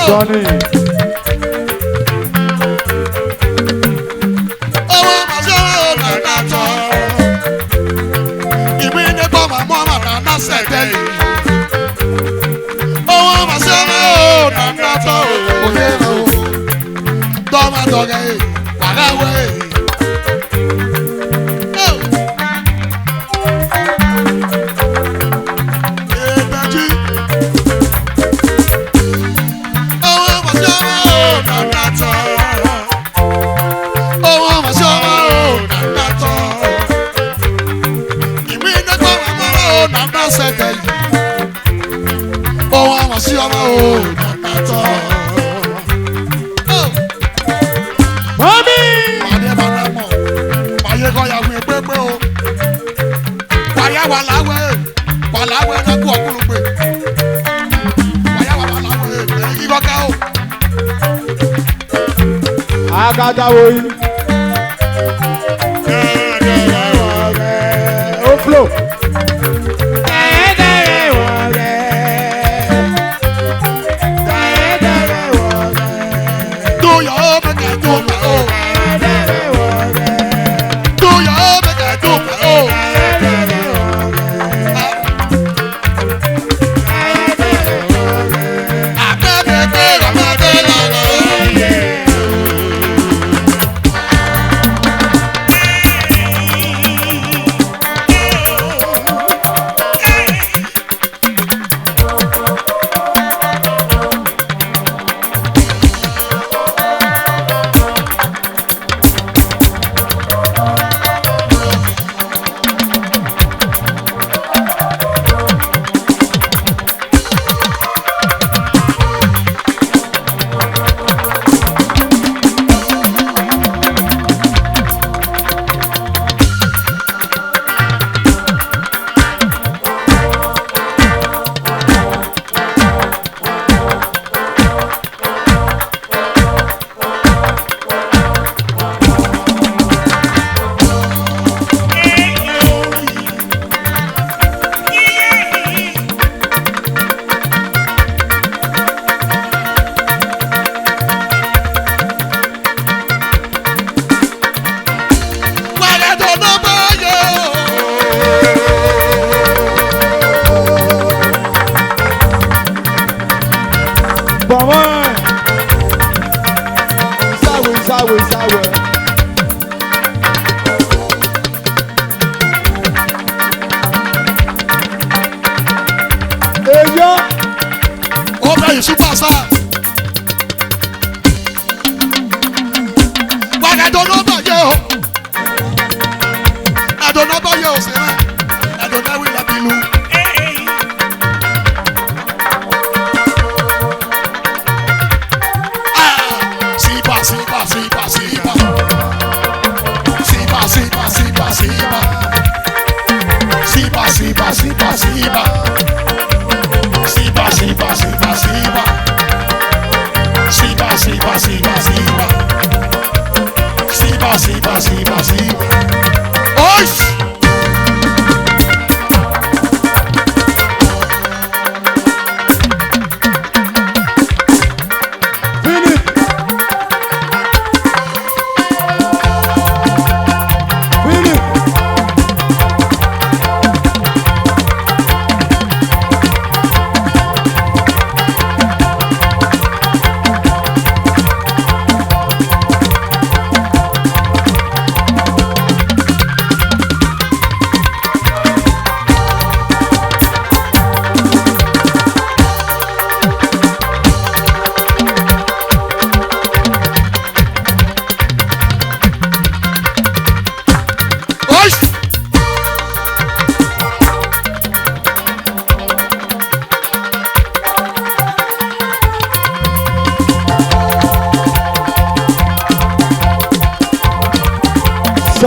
Johnny.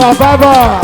Sababa.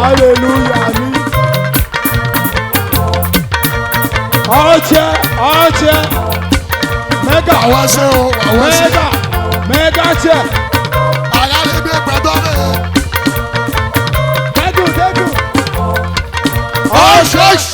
Hallelujah. Ọ̀chẹ́. Mega. Mega chair. Dégùn. Ọ̀ṣọ́ṣ.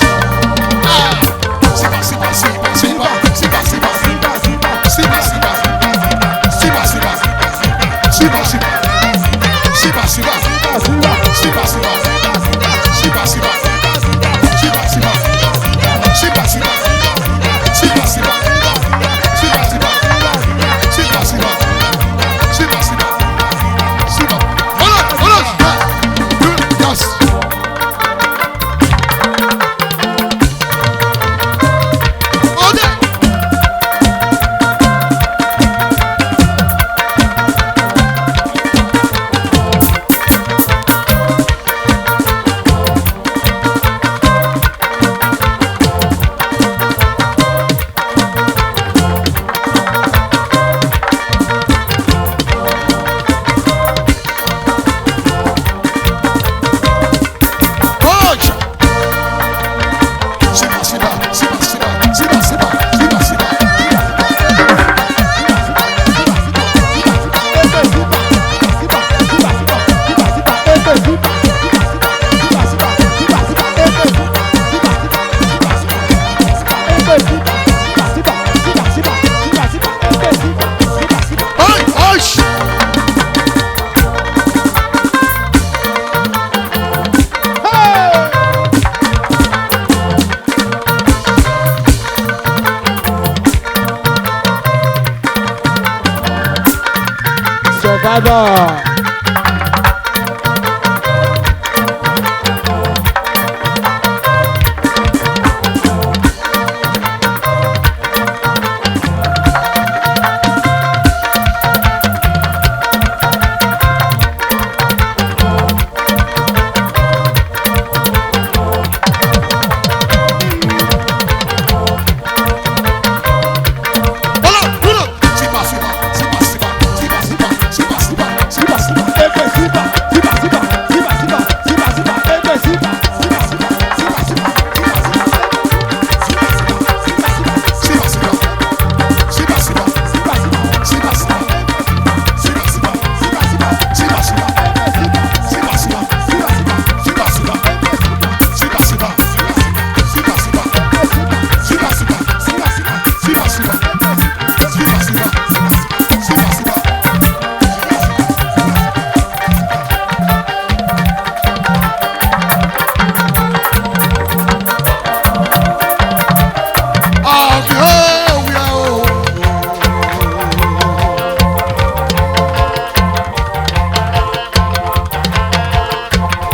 Survivor.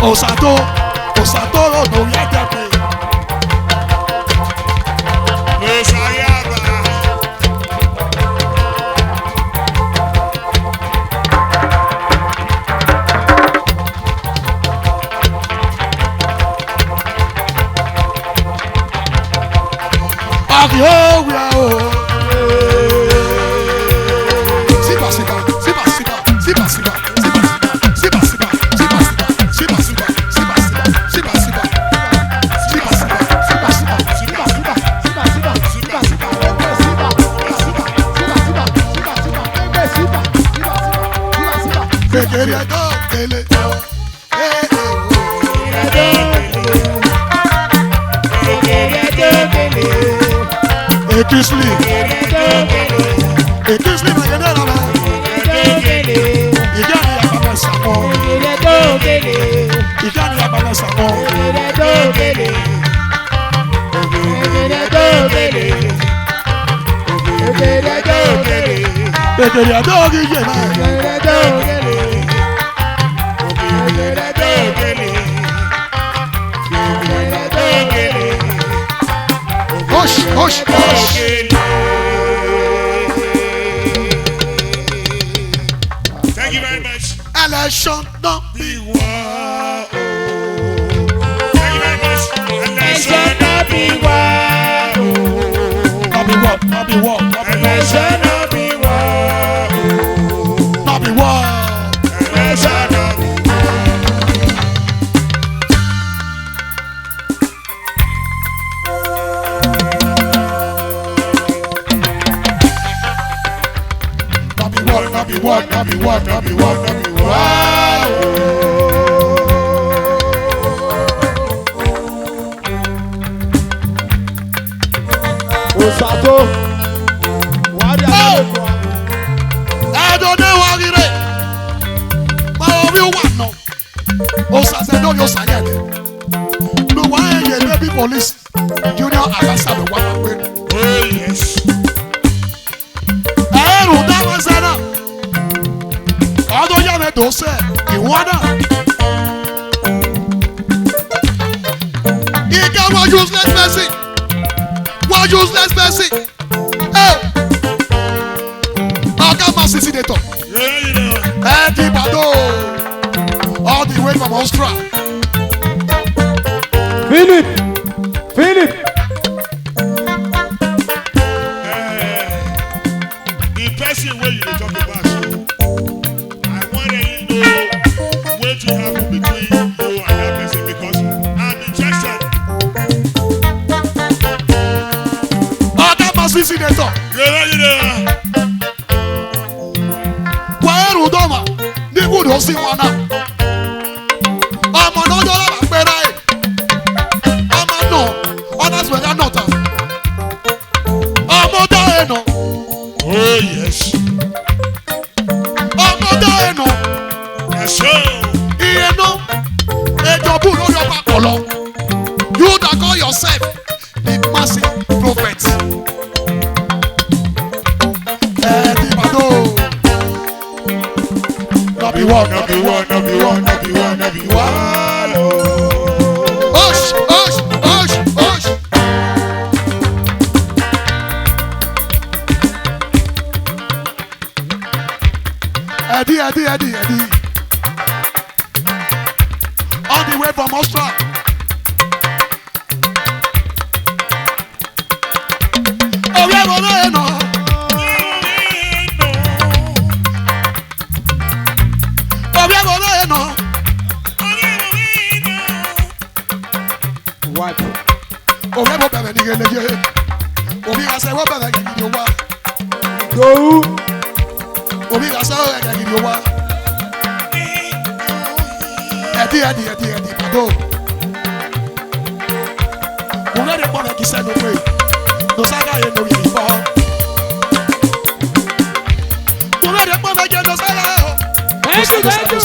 Osato no yatape. Mesayaba. Ekisli magenera la. Igani ya baba sako. Igani ya baba sako. Ekeri adogi yema. Hoş. Thank you very much. Election don't be war. Not be war. Not be war. ẹlẹ́ṣẹ̀ náà bí wá o. Not be war. ẹlẹ́ṣẹ̀ náà bí Not be war. Not be war. Not be war. Not be war. Not be war. wá o. Osato. Wari Adeleku. Ẹ̀dọ̀dẹ̀ wa rire. Báwo bí wà nọ? Osase lórí osayẹ dẹ. Ló wá ẹyẹ baby police. Junior Abasabe wà wá pé. Oh yes. Ẹ̀rù dáwọn sẹ́nà. Ọdún yẹn mi tó sẹ́, ìwọ́n náà. Ike wọ́n useless person. Wọ́n useless person. Ọ̀gá máa sisi de tọ̀. Ẹ̀dì Ìbàdàn. All the way from Australia. Philip. Philip. The person wey you dey talk about so I wan let you know wetin happen between you and that person because I'm interested. Ọ̀gá máa sisi de tọ̀. Wọ́n ẹ̀rù dọ́mà ní ibùdó sí wọn náà. Ọmọ náà yọ lọ́wọ́ àpẹẹrẹ ẹ̀. Ọmọ náà ọ̀nà sọ̀rọ̀ náà tán. Ọmọ dá ẹ̀ nà. Oh yes. Ọmọ dá ẹ̀ nà. Yes sir. Iye náà ẹ̀jọ̀bù lórí ọba kọ̀lọ̀. You that call yourself the massive prophet. Ẹ̀ẹ́dì Ìbàdàn. No be one, no be one, no be one, no be one, no be one. Hush, hush, hush, hush. Eddie, Eddie, Eddie, Eddie. On the way from Australia. Oh, yeah, well, I know. Oh, yeah, well, I know. What? Oh, yeah, well, baby, nigga, nigga. Oh, yeah, I say, well, baby, nigga, you what? Go. Obi ka sọ ẹ̀ka gidi o wa. Ẹ̀dí pàdó. Mo lè dé pọ́nà kí sẹ́nu pé lọ sága yẹn lórí ìfọ́. Mo lè dé pọ́nà kí lọ sága yẹn o. Thank you, thank you.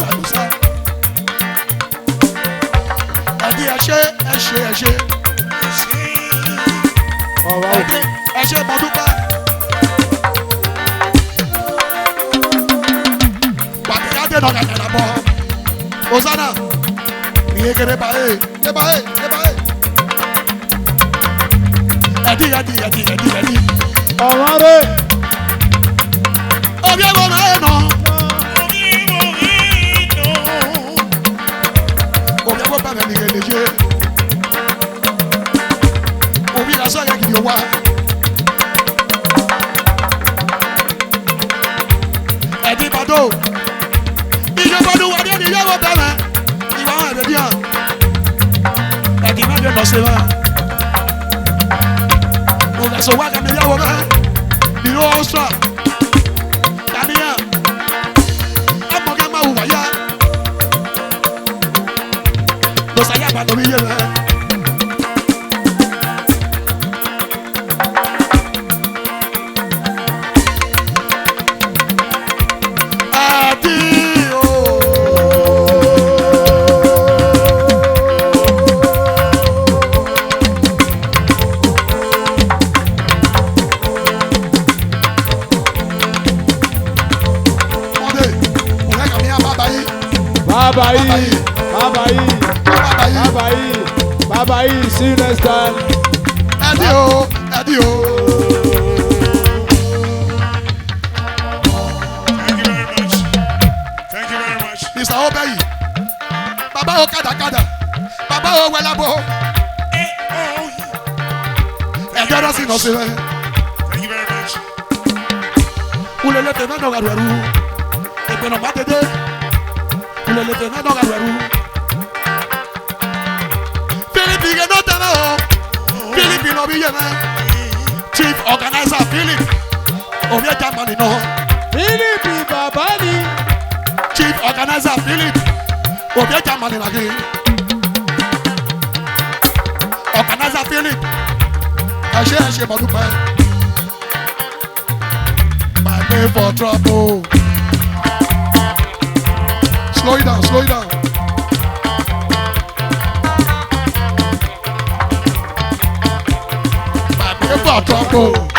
Ẹ̀dí ẹ̀ṣẹ̀. Ọ̀rọ̀ Ẹ̀dí ẹ̀ṣẹ̀ mo dúpẹ́. Nọ kàkàrà bọ̀. Hosanna. Iye kere ba e. Ẹ̀dí. ọ̀rọ̀ rẹ̀. Obi ẹ̀rọ náà ẹ̀ nọ. Obi ẹ̀rọ bẹ̀rẹ̀ nìyẹn lè ṣe. Obi ẹ̀rọ sọ̀rọ̀ kìdí o wa. Ẹ̀dí Ìbàdàn. Ìjọba wà ní ìyàwó bẹ̀rẹ̀ ìwà àwọn ẹ̀rẹ̀ díà ẹ̀dì má dé lọ sí wa. Ògàsọ̀ wà kàmí ìyàwó bẹ̀rẹ̀ ìlú Australia kàmíyà ẹ̀mọ̀gá máa wù wáyà lọ́sàyà àbàdàn mi yé rẹ̀. Bye, see you next time. Adio. Thank you very much. Mr. Obeyi. Baba o kada. Baba o welabo. Oh, Ẹ̀jẹ̀ rẹ̀ sì nọ sí rẹ̀. thank you very much. Ulele te meno garueru. Ebe no matede. Ulele te meno garueru. Philip ige no tana o. Philip no bi yeme. Chief organizer Philip. Obie Germany no. Philippe Babani. Chief organizer Philip. Obie Germany lagi. Organizer Philip. Ashe mo dupe. My way for trouble. Slow it down, slow it down. My way for trouble.